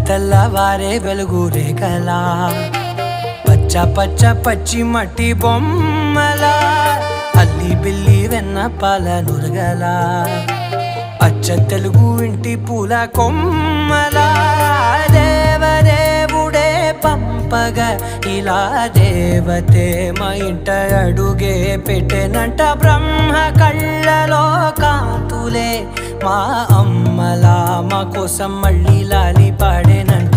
తెల్లవారే వెలుగు రేఖలా పచ్చ పచ్చ పచ్చి మట్టి బొమ్మలా అల్లి బిల్లి వెన్న పాల నురగలా అచ్చ తెలుగు ఇంటి పూల కొమ్మలా దేవదేవుడే పంపగా ఇలా దేవతే మా ఇంట అడుగే పెట్టెనంట బ్రహ్మ కళ్ళలో కాంతులే మా అమ్మలా మా కోసం మళ్ళీ లాలి పాడేనంట.